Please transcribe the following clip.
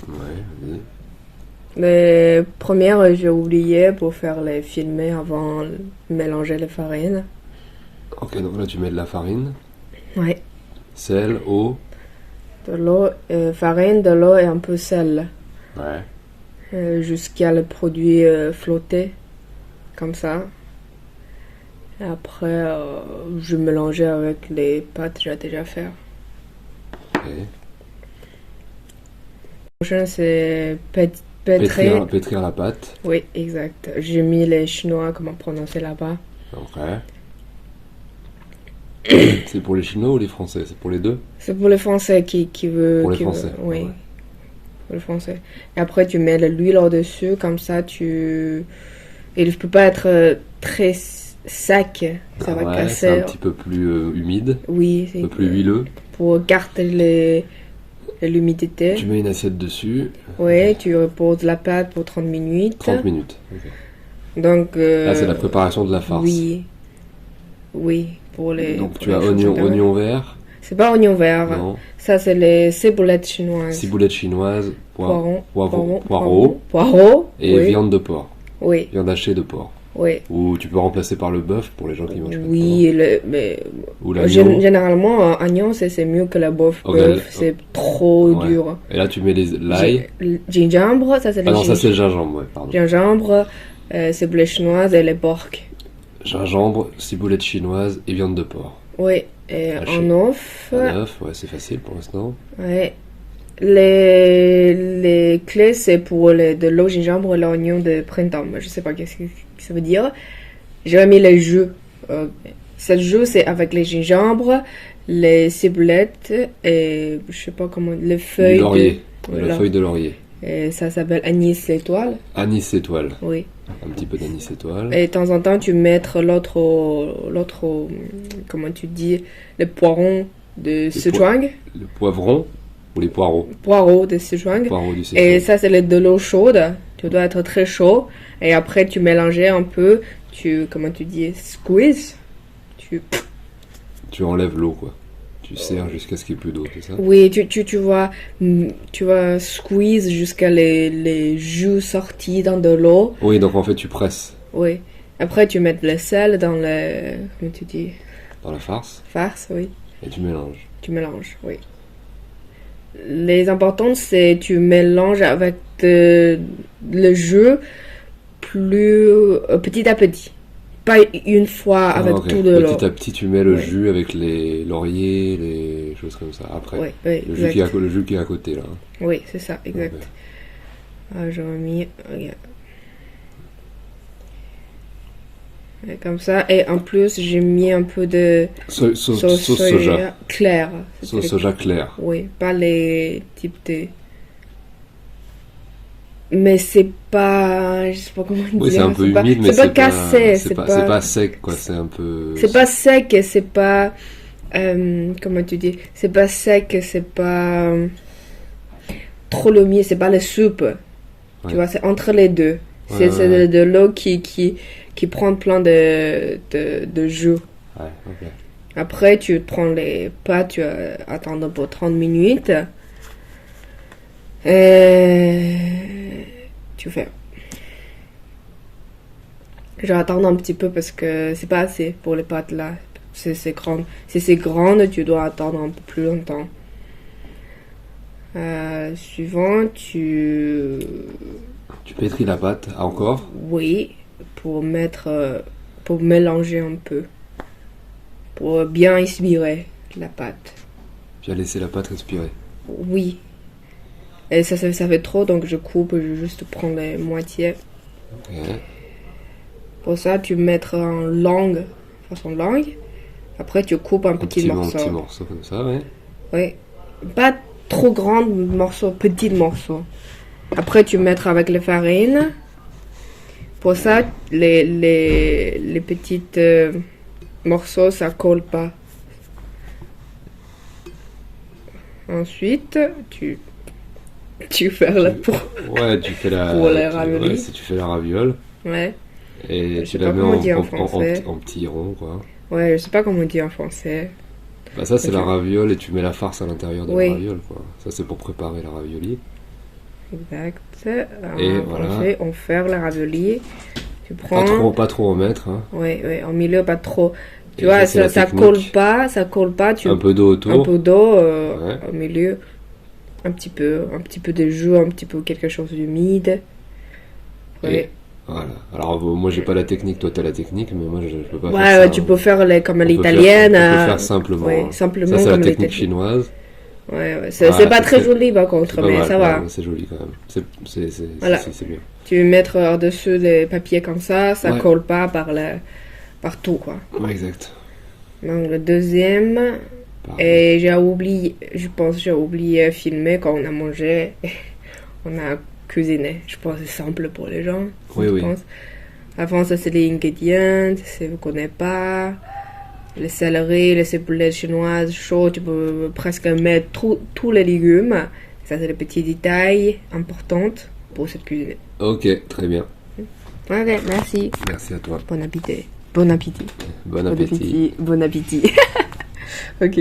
Ouais, vas-y. Les premières, j'ai oublié pour faire les filmer avant de mélanger les farines. Ok, donc là tu mets de la farine, Ouais. sel, eau. De l'eau, farine, de l'eau et un peu sel. Ouais. Jusqu'à le produit flotter, comme ça. Et après, je mélangeais avec les pâtes que j'ai déjà fait. Ok. Le prochain, c'est pétrir. Pétrir la pâte. Oui, exact. J'ai mis les chinois, comment prononcer là-bas. Ok. C'est pour les Chinois ou les Français? C'est pour les deux? C'est pour les Français qui veut. Pour les qui veut- Français. oui, Ouais. pour les Français. Et après, tu mets de l'huile au-dessus, comme ça, tu. Et je peux pas être très sec, ça va Ouais, casser. c'est un petit peu plus humide, Oui, un c'est peu plus huileux. pour garder l'humidité. Tu mets une assiette dessus. Oui, tu reposes la pâte pour 30 minutes. 30 minutes. Ok. Donc. Là, c'est la préparation de la farce. Oui. Oui, pour les. Donc pour tu les as choses oignon intérieures. vert, C'est pas oignon vert. non, Ça, c'est les ciboulettes chinoises. ciboulette chinoise, poireau, Poireau. et Oui. viande de porc. Oui, Viande hachée de porc. oui. Ou tu peux remplacer par le bœuf pour les gens qui mangent pas de Oui, mais porc. Ou l'agneau. généralement, agneau, c'est mieux que la boeuf. Ok, Bœuf, c'est trop Ouais. dur. Et là tu mets l'ail. Gingembre, ça, c'est Ah le non, ça c'est le gingembre, ouais, pardon. gingembre, ciboulettes chinoises et les porcs. Gingembre, ciboulette chinoise et viande de porc. Oui, et Haché. en œuf. Un œuf, ouais, c'est facile pour l'instant. Ouais. Les clés, c'est pour de l'eau, gingembre et l'oignon de printemps. Mais je sais pas qu'est-ce que ça veut dire. J'ai mis les jus. Ce jus, c'est avec les gingembres, les ciboulettes et je sais pas comment, les Du feuilles laurier, de. la Voilà. feuille de laurier. Et ça s'appelle anis étoile. Anis étoile, Oui. un petit peu d'anis étoile. Et de temps en temps, tu mets l'autre, comment tu dis, les poirons de Sichuan. Le poivron ou les poireaux. Poireaux de Sichuan. Poireaux du Et Sichuan. ça, c'est de l'eau chaude. Tu dois être très chaud. Et après, tu mélanges un peu. Comment tu dis, squeeze. Tu enlèves l'eau, quoi. Tu serres jusqu'à ce qu'il n'y ait plus d'eau, c'est ça? Oui, tu vas squeeze jusqu'à les jus sortis dans de l'eau. Oui, donc en fait tu presses Oui. Après, tu mets le sel dans le, comment tu dis, dans la farce farce, oui. et tu mélanges. Tu mélanges, oui. Les importantes, c'est tu mélanges avec le jus plus petit à petit. Pas une fois avec ok. tout de l'eau. Petit à petit tu mets le Ouais. jus avec les lauriers, les choses comme ça. Après, Oui, oui, le jus exact. le jus qui est à côté là. Oui, c'est ça, exact. Ok. Ah, j'aurais mis, regarde. Et comme ça. Et en plus, j'ai mis un peu de Sauce sauce soja. claire. Sauce soja claire. Oui, pas les types de. Mais c'est pas. Je sais pas comment dire. Oui, c'est un peu humide, mais c'est pas cassé. c'est pas sec, quoi. C'est un peu. C'est pas sec et c'est pas. Comment tu dis? C'est pas sec, c'est pas. Trop lourd, c'est pas la soupe. Ouais. Tu vois, c'est entre les deux. Ouais, C'est ouais. de l'eau qui prend plein de jus. Ouais, ok. Après, tu prends les pâtes, tu vas attendre pour 30 minutes. Et tu fais. Je vais attendre un petit peu parce que c'est pas assez pour les pâtes là. C'est grand. Si c'est grande, tu dois attendre un peu plus longtemps. Suivant, Tu pétris la pâte encore. oui, pour mélanger un peu. Pour bien inspirer la pâte. Tu as laissé la pâte respirer. Oui. Et ça fait trop, donc je coupe, je juste prends les moitiés. Ok. Pour ça, tu mets en longue, façon longue. Après, tu coupes un petit morceau. Un petit morceau comme ça, ouais. Oui. Pas trop grand morceau, petit morceau. Après, tu mets avec les farines. Pour ça, les petites morceaux, ça colle pas. Ensuite, tu fais Ouais, tu fais la. Pour les raviolis. Ouais, si tu fais la raviole. Ouais. Et Je tu sais la pas mets comment dire en français. en petits ronds, quoi. Ouais, je sais pas comment on dit en français. Bah ça c'est Ok. la raviole et tu mets la farce à l'intérieur de Oui. la raviole, quoi. Ça c'est pour préparer la ravioli. Exact. Et voilà. Ensuite, on ferme la ravioli. Tu prends. Pas trop en mettre. Hein. Oui, en milieu, pas trop. Tu Et vois, ça, c'est la ça technique. colle pas. Un peu d'eau autour. Un peu d'eau Ouais. au milieu. Un petit peu de jus, un petit peu quelque chose d'humide. Et Ouais. voilà. Alors, moi, j'ai pas la technique, toi, t'as la technique, mais moi, je peux pas faire Ouais, ça. ouais, tu peux faire comme On peut l'italienne. on peut faire simplement. Ouais, Hein. simplement Ça, c'est la comme technique l'italienne. chinoise. Ouais, Ah, c'est pas ça, très c'est- joli par C'est contre, pas mais mal, ça quand va. même, c'est joli quand même. Voilà. C'est bien. Tu veux mettre au-dessus les papiers comme ça Ouais. colle pas partout, quoi. Ouais, exact. Donc le deuxième, Pareil. et je pense que j'ai oublié filmer quand on a mangé, on a cuisiné. Je pense que c'est simple pour les gens. Oui, je oui. pense. Avant ça c'est les ingrédients, si vous connaissez pas. Le céleri, les céboulette chinoises chaudes, tu peux presque mettre tous les légumes. Ça c'est les petits détails importants pour cette cuisine. Ok, très bien. Ok, merci. Merci à toi. Bon appétit. Bon appétit. Bon appétit. Bon appétit. Ok.